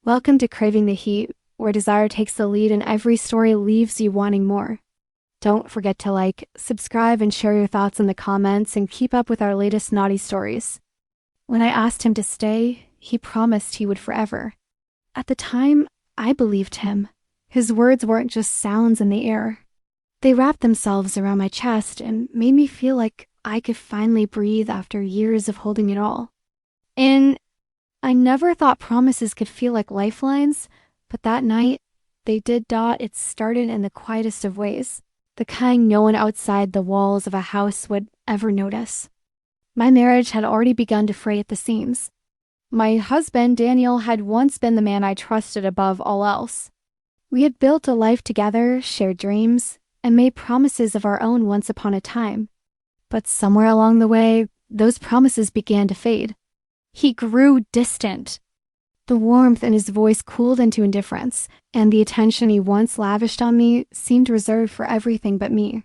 Welcome to Craving the Heat, where desire takes the lead and every story leaves you wanting more. Don't forget to like, subscribe, and share your thoughts in the comments and keep up with our latest naughty stories. When I asked him to stay, he promised he would forever. At the time, I believed him. His words weren't just sounds in the air. They wrapped themselves around my chest and made me feel like I could finally breathe after years of holding it all. And I never thought promises could feel like lifelines, but that night, they did. It started in the quietest of ways, the kind no one outside the walls of a house would ever notice. My marriage had already begun to fray at the seams. My husband, Daniel, had once been the man I trusted above all else. We had built a life together, shared dreams, and made promises of our own once upon a time. But somewhere along the way, those promises began to fade. He grew distant. The warmth in his voice cooled into indifference, and the attention he once lavished on me seemed reserved for everything but me.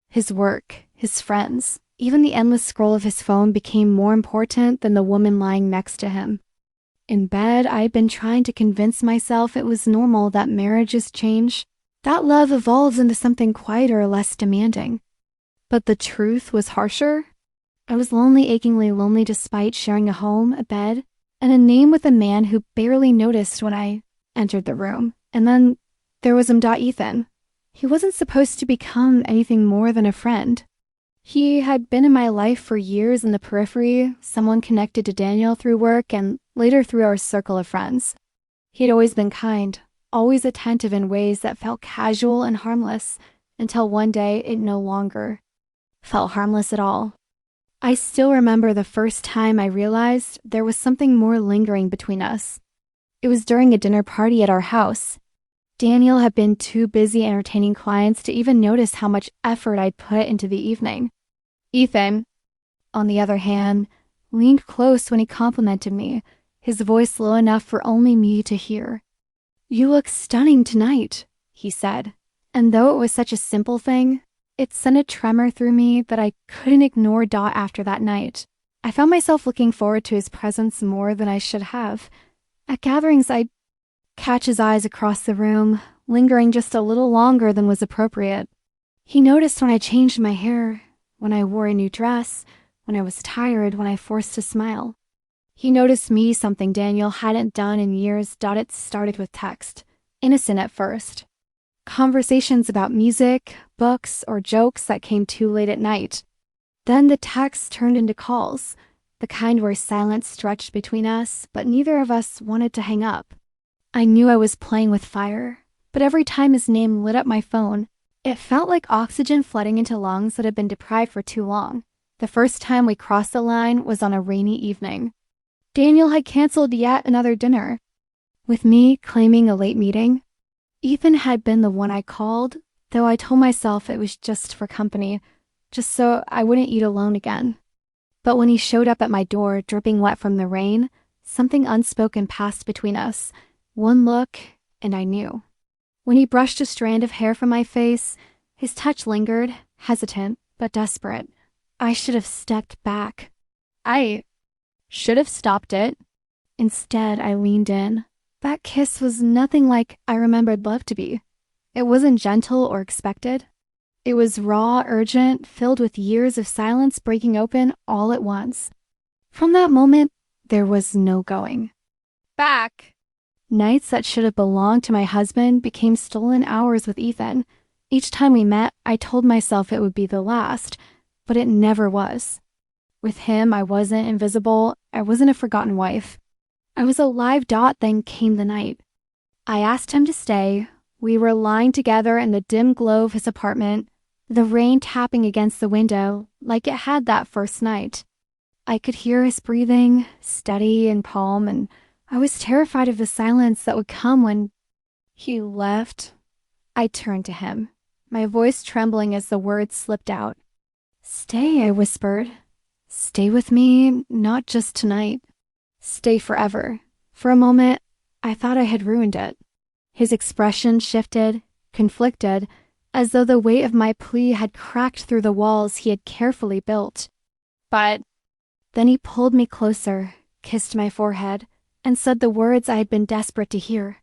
His work, his friends, even the endless scroll of his phone became more important than the woman lying next to him. In bed, I had been trying to convince myself it was normal that marriages change, that love evolves into something quieter or less demanding. But the truth was harsher. I was lonely, achingly lonely despite sharing a home, a bed, and a name with a man who barely noticed when I entered the room. And then there was Ethan. He wasn't supposed to become anything more than a friend. He had been in my life for years in the periphery, someone connected to Daniel through work and later through our circle of friends. He had always been kind, always attentive in ways that felt casual and harmless, until one day it no longer felt harmless at all. I still remember the first time I realized there was something more lingering between us. It was during a dinner party at our house. Daniel had been too busy entertaining clients to even notice how much effort I'd put into the evening. Ethan, on the other hand, leaned close when he complimented me, his voice low enough for only me to hear. "You look stunning tonight," he said. And though it was such a simple thing, it sent a tremor through me that I couldn't ignore after that night. I found myself looking forward to his presence more than I should have. At gatherings, I'd catch his eyes across the room, lingering just a little longer than was appropriate. He noticed when I changed my hair, when I wore a new dress, when I was tired, when I forced a smile. He noticed me something Daniel hadn't done in years. It started with text, innocent at first. Conversations about music, books, or jokes that came too late at night. Then the texts turned into calls, the kind where silence stretched between us, but neither of us wanted to hang up. I knew I was playing with fire, but every time his name lit up my phone, it felt like oxygen flooding into lungs that had been deprived for too long. The first time we crossed the line was on a rainy evening. Daniel had canceled yet another dinner, with me claiming a late meeting. Ethan had been the one I called, though I told myself it was just for company, just so I wouldn't eat alone again. But when he showed up at my door, dripping wet from the rain, something unspoken passed between us. One look, and I knew. When he brushed a strand of hair from my face, his touch lingered, hesitant but desperate. I should have stepped back. I should have stopped it. Instead, I leaned in. That kiss was nothing like I remembered love to be. It wasn't gentle or expected. It was raw, urgent, filled with years of silence breaking open all at once. From that moment, there was no going back. Nights that should have belonged to my husband became stolen hours with Ethan. Each time we met, I told myself it would be the last, but it never was. With him, I wasn't invisible. I wasn't a forgotten wife. I was a live. Then came the night. I asked him to stay. We were lying together in the dim glow of his apartment, the rain tapping against the window like it had that first night. I could hear his breathing, steady and calm, and I was terrified of the silence that would come when he left. I turned to him, my voice trembling as the words slipped out. "Stay," I whispered. "Stay with me, not just tonight. Stay forever." For a moment, I thought I had ruined it. His expression shifted, conflicted, as though the weight of my plea had cracked through the walls he had carefully built. But then he pulled me closer, kissed my forehead, and said the words I had been desperate to hear.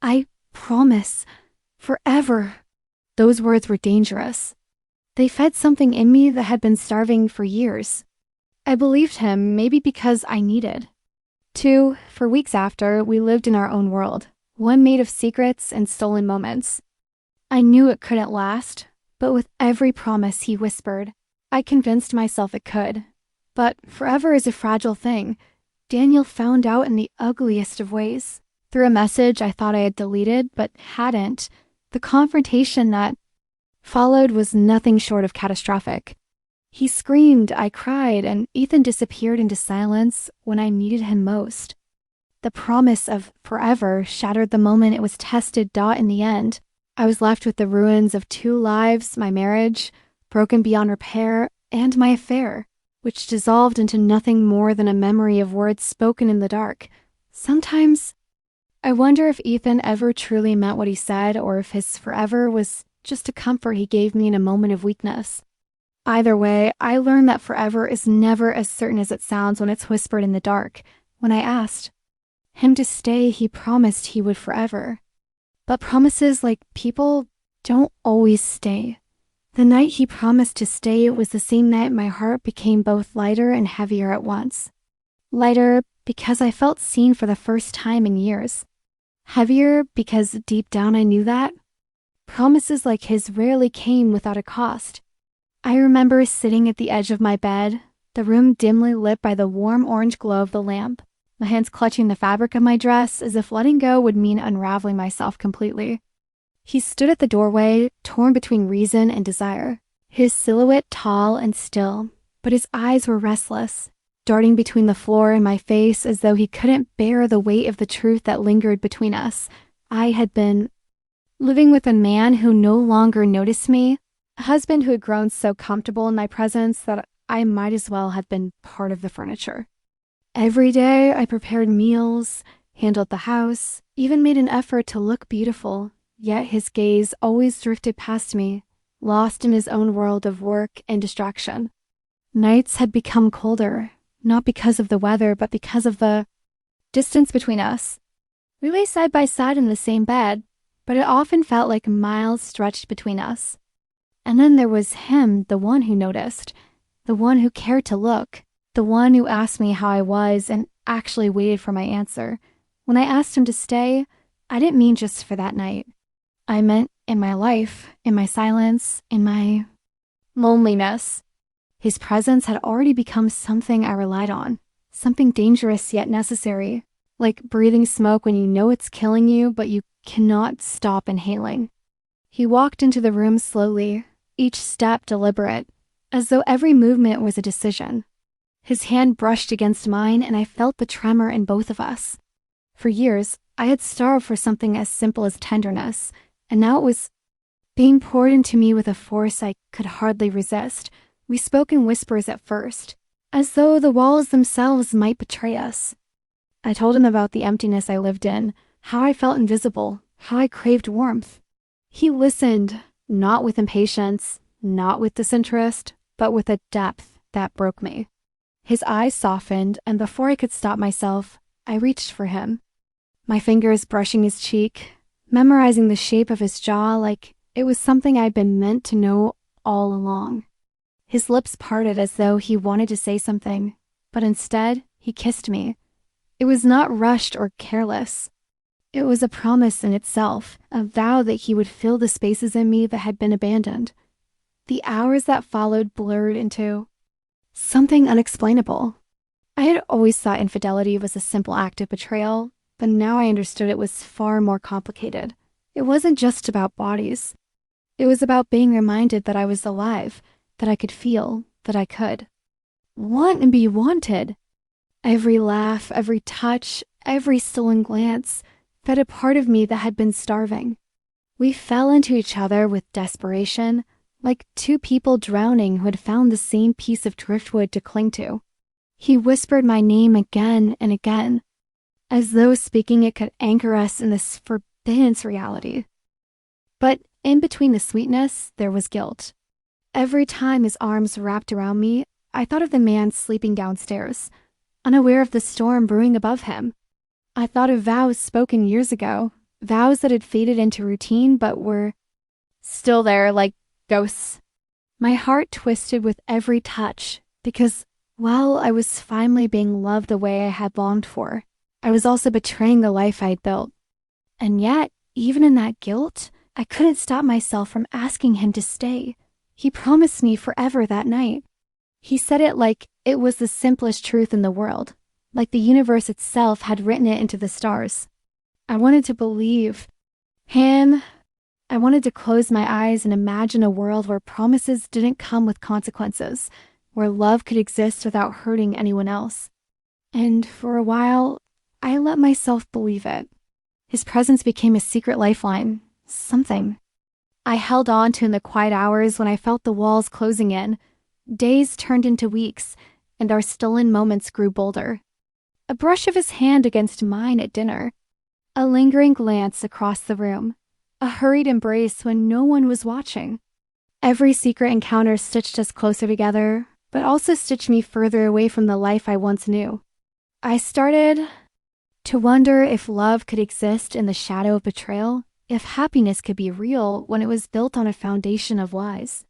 I promise. Forever. Those words were dangerous. They fed something in me that had been starving for years. I believed him, maybe because I needed. 2, for weeks after, we lived in our own world, one made of secrets and stolen moments. I knew it couldn't last, but with every promise he whispered, I convinced myself it could. But forever is a fragile thing. Daniel found out in the ugliest of ways. Through a message I thought I had deleted, but hadn't. The confrontation that followed was nothing short of catastrophic. He screamed, I cried, and Ethan disappeared into silence when I needed him most. The promise of forever shattered the moment it was tested. In the end, I was left with the ruins of 2 lives, my marriage, broken beyond repair, and my affair, which dissolved into nothing more than a memory of words spoken in the dark. Sometimes, I wonder if Ethan ever truly meant what he said, or if his forever was just a comfort he gave me in a moment of weakness. Either way, I learned that forever is never as certain as it sounds when it's whispered in the dark. When I asked him to stay, he promised he would forever. But promises, like people, don't always stay. The night he promised to stay was the same night my heart became both lighter and heavier at once. Lighter because I felt seen for the first time in years. Heavier because deep down I knew that promises like his rarely came without a cost. I remember sitting at the edge of my bed, the room dimly lit by the warm orange glow of the lamp, my hands clutching the fabric of my dress as if letting go would mean unraveling myself completely. He stood at the doorway, torn between reason and desire, his silhouette tall and still, but his eyes were restless, darting between the floor and my face as though he couldn't bear the weight of the truth that lingered between us. I had been living with a man who no longer noticed me, a husband who had grown so comfortable in my presence that I might as well have been part of the furniture. Every day I prepared meals, handled the house, even made an effort to look beautiful, yet his gaze always drifted past me, lost in his own world of work and distraction. Nights had become colder, not because of the weather, but because of the distance between us. We lay side by side in the same bed, but it often felt like miles stretched between us. And then there was him, the one who noticed, the one who cared to look, the one who asked me how I was and actually waited for my answer. When I asked him to stay, I didn't mean just for that night. I meant in my life, in my silence, in my loneliness. His presence had already become something I relied on, something dangerous yet necessary, like breathing smoke when you know it's killing you, but you cannot stop inhaling. He walked into the room slowly, each step deliberate, as though every movement was a decision. His hand brushed against mine, and I felt the tremor in both of us. For years, I had starved for something as simple as tenderness, and now it was being poured into me with a force I could hardly resist. We spoke in whispers at first, as though the walls themselves might betray us. I told him about the emptiness I lived in, how I felt invisible, how I craved warmth. He listened, not with impatience, not with disinterest, but with a depth that broke me. His eyes softened, and before I could stop myself, I reached for him, my fingers brushing his cheek, memorizing the shape of his jaw like it was something I'd been meant to know all along. His lips parted as though he wanted to say something, but instead, he kissed me. It was not rushed or careless. It was a promise in itself, a vow that he would fill the spaces in me that had been abandoned. The hours that followed blurred into something unexplainable. I had always thought infidelity was a simple act of betrayal, but now I understood it was far more complicated. It wasn't just about bodies. It was about being reminded that I was alive, that I could feel, that I could want and be wanted. Every laugh, every touch, every stolen glance fed a part of me that had been starving. We fell into each other with desperation, like two people drowning who had found the same piece of driftwood to cling to. He whispered my name again and again, as though speaking it could anchor us in this forbidden reality. But in between the sweetness, there was guilt. Every time his arms wrapped around me, I thought of the man sleeping downstairs, unaware of the storm brewing above him. I thought of vows spoken years ago, vows that had faded into routine but were still there like ghosts. My heart twisted with every touch because while I was finally being loved the way I had longed for, I was also betraying the life I'd built. And yet, even in that guilt, I couldn't stop myself from asking him to stay. He promised me forever that night. He said it like it was the simplest truth in the world, like the universe itself had written it into the stars. I wanted to believe him. I wanted to close my eyes and imagine a world where promises didn't come with consequences, where love could exist without hurting anyone else. And for a while, I let myself believe it. His presence became a secret lifeline, something I held on to in the quiet hours when I felt the walls closing in. Days turned into weeks, and our stolen moments grew bolder. A brush of his hand against mine at dinner, a lingering glance across the room, a hurried embrace when no one was watching. Every secret encounter stitched us closer together, but also stitched me further away from the life I once knew. I started to wonder if love could exist in the shadow of betrayal, if happiness could be real when it was built on a foundation of lies.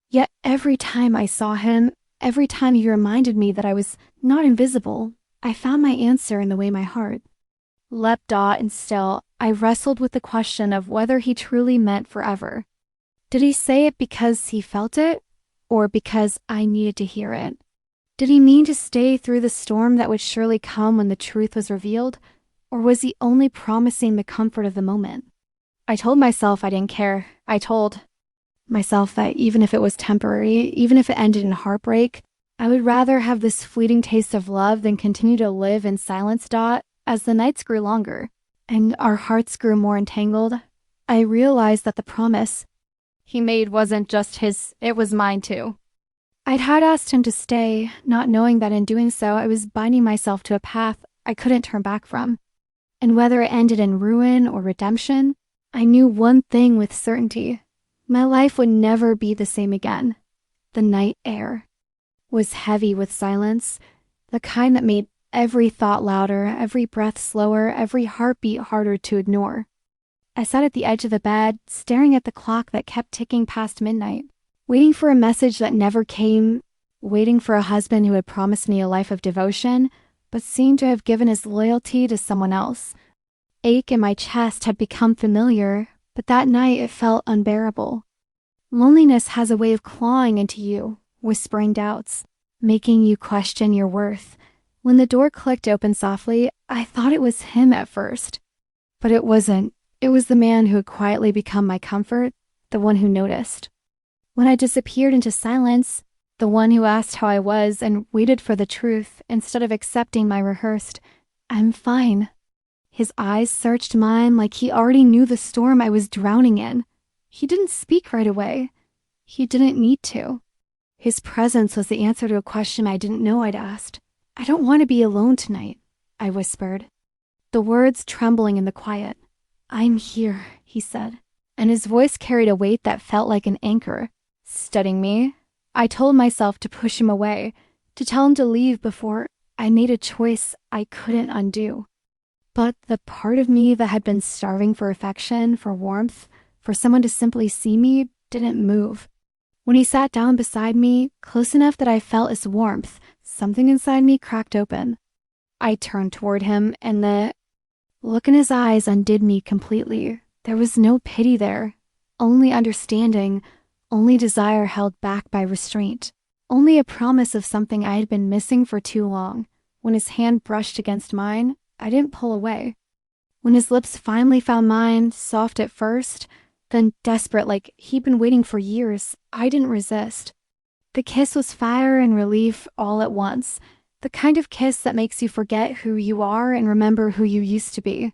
Yet every time I saw him, every time he reminded me that I was not invisible, I found my answer in the way my heart leapt and still, I wrestled with the question of whether he truly meant forever. Did he say it because he felt it, or because I needed to hear it? Did he mean to stay through the storm that would surely come when the truth was revealed, or was he only promising the comfort of the moment? I told myself I didn't care. I told myself that even if it was temporary, even if it ended in heartbreak, I would rather have this fleeting taste of love than continue to live in silence. As the nights grew longer and our hearts grew more entangled, I realized that the promise he made wasn't just his, it was mine too. Had asked him to stay, not knowing that in doing so, I was binding myself to a path I couldn't turn back from. And whether it ended in ruin or redemption, I knew one thing with certainty. My life would never be the same again. The night air was heavy with silence, the kind that made every thought louder, every breath slower, every heartbeat harder to ignore. I sat at the edge of the bed, staring at the clock that kept ticking past midnight, waiting for a message that never came, waiting for a husband who had promised me a life of devotion, but seemed to have given his loyalty to someone else. Ache in my chest had become familiar, but that night it felt unbearable. Loneliness has a way of clawing into you, whispering doubts, making you question your worth. When the door clicked open softly, I thought it was him at first. But it wasn't. It was the man who had quietly become my comfort, the one who noticed. When I disappeared into silence, the one who asked how I was and waited for the truth instead of accepting my rehearsed, "I'm fine." His eyes searched mine like he already knew the storm I was drowning in. He didn't speak right away. He didn't need to. His presence was the answer to a question I didn't know I'd asked. "I don't want to be alone tonight," I whispered, the words trembling in the quiet. "I'm here," he said, and his voice carried a weight that felt like an anchor, steadying me. I told myself to push him away, to tell him to leave before I made a choice I couldn't undo. But the part of me that had been starving for affection, for warmth, for someone to simply see me, didn't move. When he sat down beside me, close enough that I felt his warmth, something inside me cracked open. I turned toward him, and the look in his eyes undid me completely. There was no pity there, only understanding, only desire held back by restraint, only a promise of something I had been missing for too long. When his hand brushed against mine, I didn't pull away. When his lips finally found mine, soft at first, then desperate like he'd been waiting for years, I didn't resist. The kiss was fire and relief all at once, the kind of kiss that makes you forget who you are and remember who you used to be.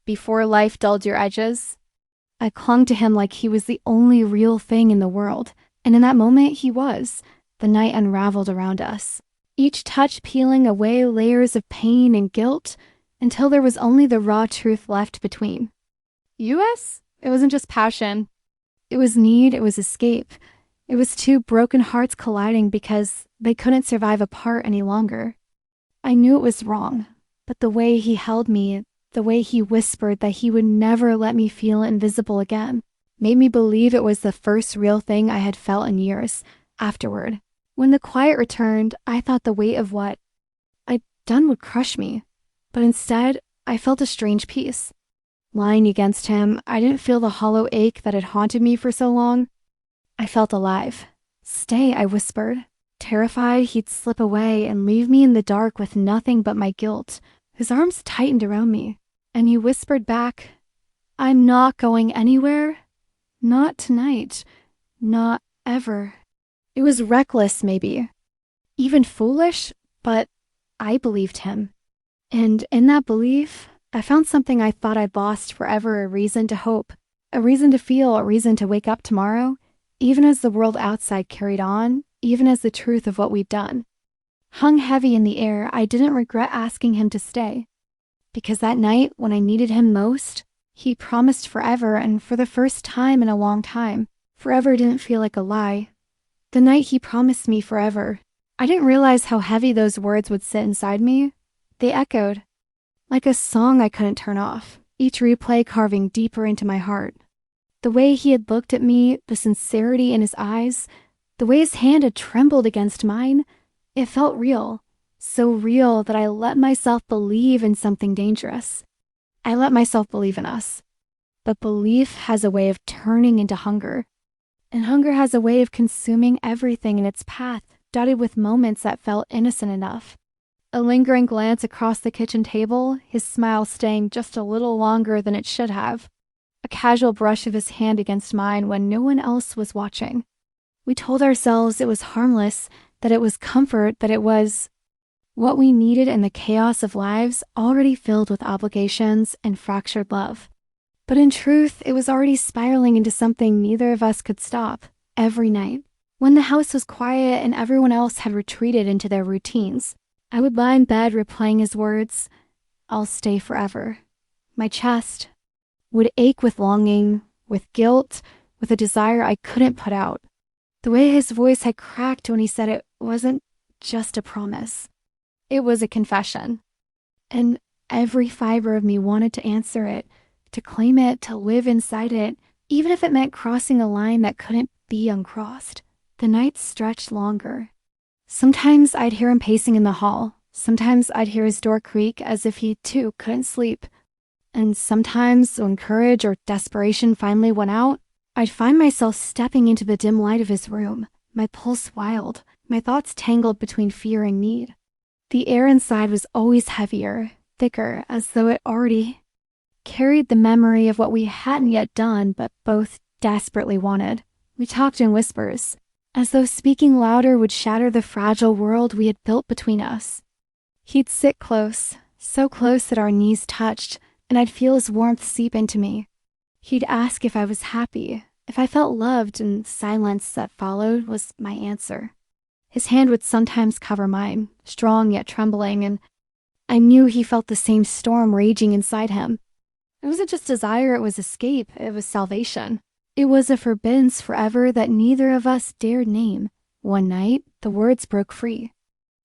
Before life dulled your edges, I clung to him like he was the only real thing in the world, and in that moment he was. The night unraveled around us, each touch peeling away layers of pain and guilt until there was only the raw truth left between. US? It wasn't just passion. It was need, it was escape. It was two broken hearts colliding because they couldn't survive apart any longer. I knew it was wrong. But the way he held me, the way he whispered that he would never let me feel invisible again, made me believe it was the first real thing I had felt in years. Afterward, when the quiet returned, I thought the weight of what I'd done would crush me. But instead, I felt a strange peace. Lying against him, I didn't feel the hollow ache that had haunted me for so long. I felt alive. "Stay," I whispered, terrified he'd slip away and leave me in the dark with nothing but my guilt. His arms tightened around me, and he whispered back, "I'm not going anywhere. Not tonight. Not ever." It was reckless, maybe. Even foolish, but I believed him. And in that belief, I found something I thought I'd lost forever: a reason to hope, a reason to feel, a reason to wake up tomorrow, even as the world outside carried on, even as the truth of what we'd done hung heavy in the air. I didn't regret asking him to stay, because that night, when I needed him most, he promised forever, and for the first time in a long time, forever didn't feel like a lie. The night he promised me forever, I didn't realize how heavy those words would sit inside me. They echoed like a song I couldn't turn off, each replay carving deeper into my heart. The way he had looked at me, the sincerity in his eyes, the way his hand had trembled against mine, it felt real. So real that I let myself believe in something dangerous. I let myself believe in us. But belief has a way of turning into hunger. And hunger has a way of consuming everything in its path, dotted with moments that felt innocent enough. A lingering glance across the kitchen table, his smile staying just a little longer than it should have. A casual brush of his hand against mine when no one else was watching. We told ourselves it was harmless, that it was comfort, that it was what we needed in the chaos of lives already filled with obligations and fractured love. But in truth, it was already spiraling into something neither of us could stop. Every night, when the house was quiet and everyone else had retreated into their routines, I would lie in bed replaying his words, "I'll stay forever." My chest would ache with longing, with guilt, with a desire I couldn't put out. The way his voice had cracked when he said it wasn't just a promise. It was a confession. And every fiber of me wanted to answer it, to claim it, to live inside it, even if it meant crossing a line that couldn't be uncrossed. The nights stretched longer. Sometimes I'd hear him pacing in the hall. Sometimes I'd hear his door creak as if he, too, couldn't sleep. And sometimes, when courage or desperation finally went out, I'd find myself stepping into the dim light of his room, my pulse wild, my thoughts tangled between fear and need. The air inside was always heavier, thicker, as though it already carried the memory of what we hadn't yet done but both desperately wanted. We talked in whispers, as though speaking louder would shatter the fragile world we had built between us. He'd sit close, so close that our knees touched, and I'd feel his warmth seep into me. He'd ask if I was happy, if I felt loved, and silence that followed was my answer. His hand would sometimes cover mine, strong yet trembling, and I knew he felt the same storm raging inside him. It wasn't just desire, it was escape, it was salvation. It was a forbiddance forever that neither of us dared name. One night, the words broke free.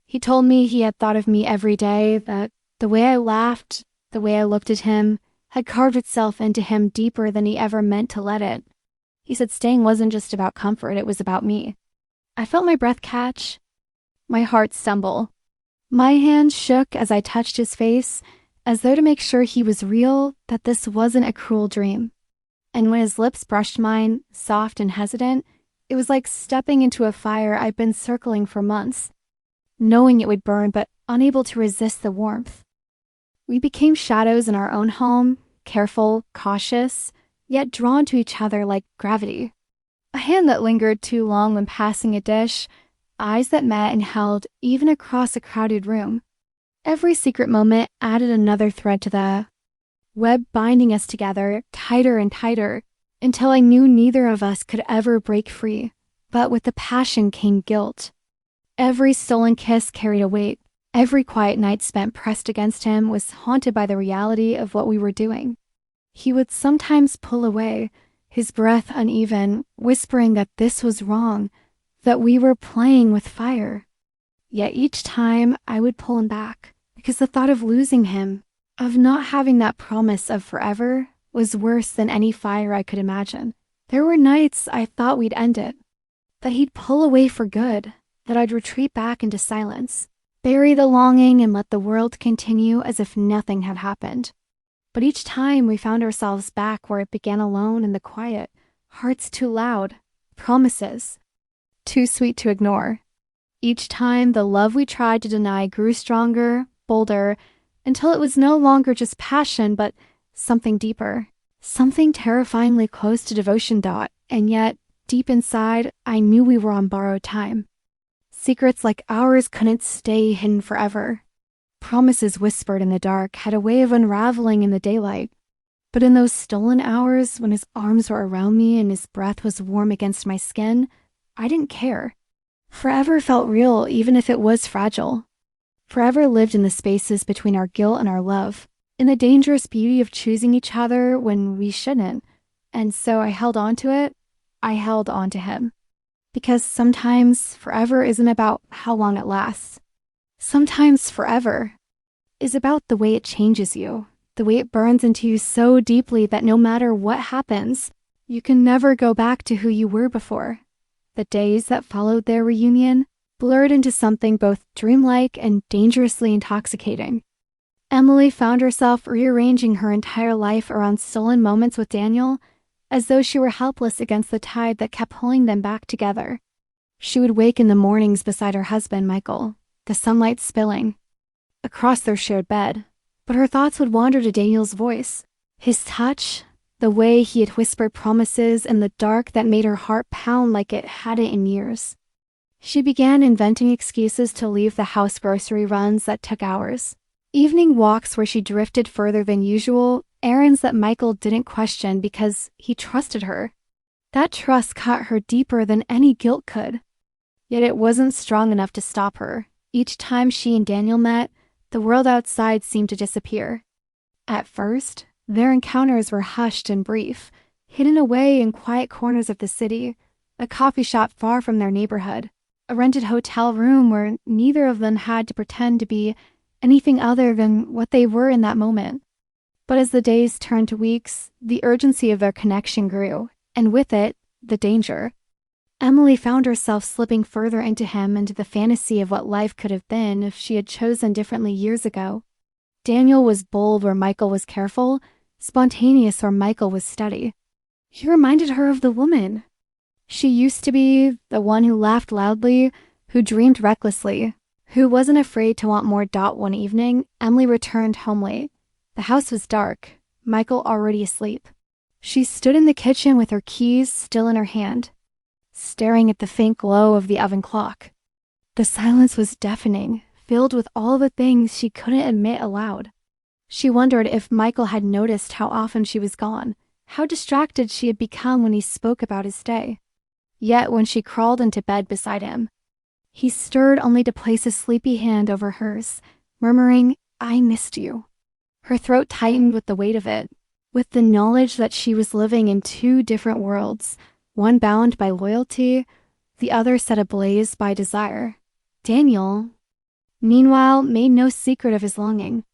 He told me he had thought of me every day, that the way I laughed, the way I looked at him, had carved itself into him deeper than he ever meant to let it. He said staying wasn't just about comfort, it was about me. I felt my breath catch, my heart stumble. My hand shook as I touched his face, as though to make sure he was real, that this wasn't a cruel dream. And when his lips brushed mine, soft and hesitant, it was like stepping into a fire I'd been circling for months, knowing it would burn but unable to resist the warmth. We became shadows in our own home, careful, cautious, yet drawn to each other like gravity. A hand that lingered too long when passing a dish, eyes that met and held even across a crowded room. Every secret moment added another thread to the web binding us together, tighter and tighter, until I knew neither of us could ever break free. But with the passion came guilt. Every stolen kiss carried a weight. Every quiet night spent pressed against him was haunted by the reality of what we were doing. He would sometimes pull away, his breath uneven, whispering that this was wrong, that we were playing with fire. Yet each time I would pull him back, because the thought of losing him, of not having that promise of forever, was worse than any fire I could imagine. There were nights I thought we'd end it, that he'd pull away for good, that I'd retreat back into silence, bury the longing and let the world continue as if nothing had happened. But each time we found ourselves back where it began alone in the quiet, hearts too loud, promises too sweet to ignore. Each time the love we tried to deny grew stronger, bolder, until it was no longer just passion, but something deeper, something terrifyingly close to devotion. And yet, deep inside, I knew we were on borrowed time. Secrets like ours couldn't stay hidden forever. Promises whispered in the dark had a way of unraveling in the daylight. But in those stolen hours, when his arms were around me and his breath was warm against my skin, I didn't care. Forever felt real, even if it was fragile. Forever lived in the spaces between our guilt and our love, in the dangerous beauty of choosing each other when we shouldn't. And so I held on to it. I held on to him. Because sometimes forever isn't about how long it lasts. Sometimes forever is about the way it changes you, the way it burns into you so deeply that no matter what happens, you can never go back to who you were before. The days that followed their reunion blurred into something both dreamlike and dangerously intoxicating. Emily found herself rearranging her entire life around stolen moments with Daniel, as though she were helpless against the tide that kept pulling them back together. She would wake in the mornings beside her husband, Michael, the sunlight spilling across their shared bed, but her thoughts would wander to Daniel's voice, his touch, the way he had whispered promises in the dark that made her heart pound like it hadn't in years. She began inventing excuses to leave the house grocery runs that took hours, evening walks where she drifted further than usual, errands that Michael didn't question because he trusted her. That trust caught her deeper than any guilt could. Yet it wasn't strong enough to stop her. Each time she and Daniel met, the world outside seemed to disappear. At first, their encounters were hushed and brief, hidden away in quiet corners of the city, a coffee shop far from their neighborhood, a rented hotel room where neither of them had to pretend to be anything other than what they were in that moment. But as the days turned to weeks, the urgency of their connection grew, and with it, the danger. Emily found herself slipping further into him, into the fantasy of what life could have been if she had chosen differently years ago. Daniel was bold where Michael was careful, spontaneous where Michael was steady. He reminded her of the woman she used to be, the one who laughed loudly, who dreamed recklessly, who wasn't afraid to want more. One evening, Emily returned home late. The house was dark, Michael already asleep. She stood in the kitchen with her keys still in her hand, staring at the faint glow of the oven clock. The silence was deafening, filled with all the things she couldn't admit aloud. She wondered if Michael had noticed how often she was gone, how distracted she had become when he spoke about his day. Yet when she crawled into bed beside him, he stirred only to place a sleepy hand over hers, murmuring, "I missed you." Her throat tightened with the weight of it, with the knowledge that she was living in two different worlds, one bound by loyalty, the other set ablaze by desire. Daniel, meanwhile, made no secret of his longing.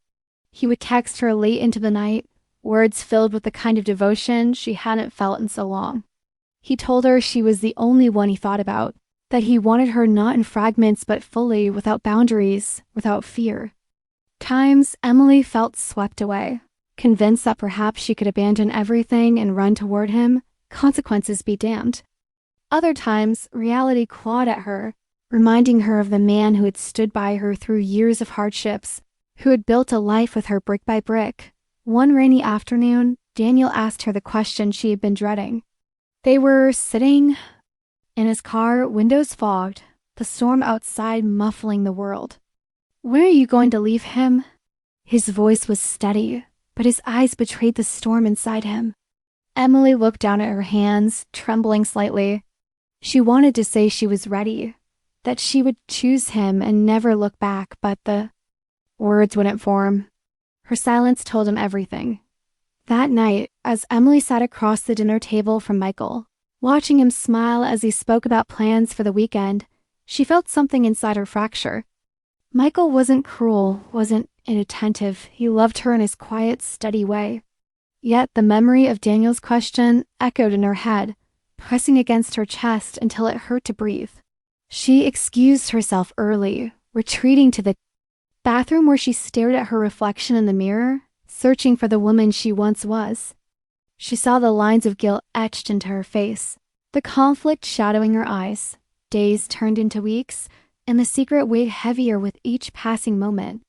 He would text her late into the night, words filled with the kind of devotion she hadn't felt in so long. He told her she was the only one he thought about, that he wanted her not in fragments but fully, without boundaries, without fear. Times Emily felt swept away, convinced that perhaps she could abandon everything and run toward him, consequences be damned. Other times, reality clawed at her, reminding her of the man who had stood by her through years of hardships, who had built a life with her brick by brick. One rainy afternoon, Daniel asked her the question she had been dreading. They were sitting in his car, windows fogged, the storm outside muffling the world. "When are you going to leave him?" His voice was steady, but his eyes betrayed the storm inside him. Emily looked down at her hands, trembling slightly. She wanted to say she was ready, that she would choose him and never look back, but the words wouldn't form. Her silence told him everything. That night, as Emily sat across the dinner table from Michael, watching him smile as he spoke about plans for the weekend, she felt something inside her fracture. Michael wasn't cruel, wasn't and attentive. He loved her in his quiet, steady way. Yet the memory of Daniel's question echoed in her head, pressing against her chest until it hurt to breathe. She excused herself early, retreating to the bathroom where she stared at her reflection in the mirror, searching for the woman she once was. She saw the lines of guilt etched into her face, the conflict shadowing her eyes. Days turned into weeks, and the secret weighed heavier with each passing moment.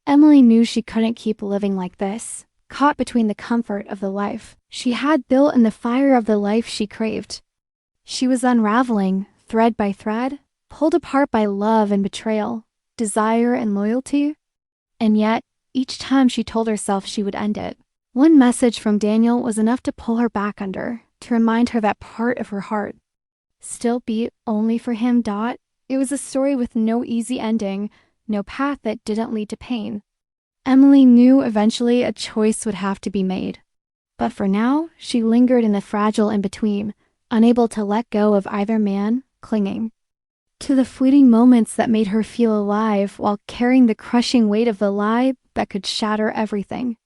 Emily knew she couldn't keep living like this, caught between the comfort of the life she had built and the fire of the life she craved. She was unraveling, thread by thread, pulled apart by love and betrayal, desire and loyalty. And yet, each time she told herself she would end it, one message from Daniel was enough to pull her back under, to remind her that part of her heart still beat only for him. It was a story with no easy ending, no path that didn't lead to pain. Emily knew eventually a choice would have to be made. But for now, she lingered in the fragile in-between, unable to let go of either man, clinging to the fleeting moments that made her feel alive while carrying the crushing weight of the lie that could shatter everything.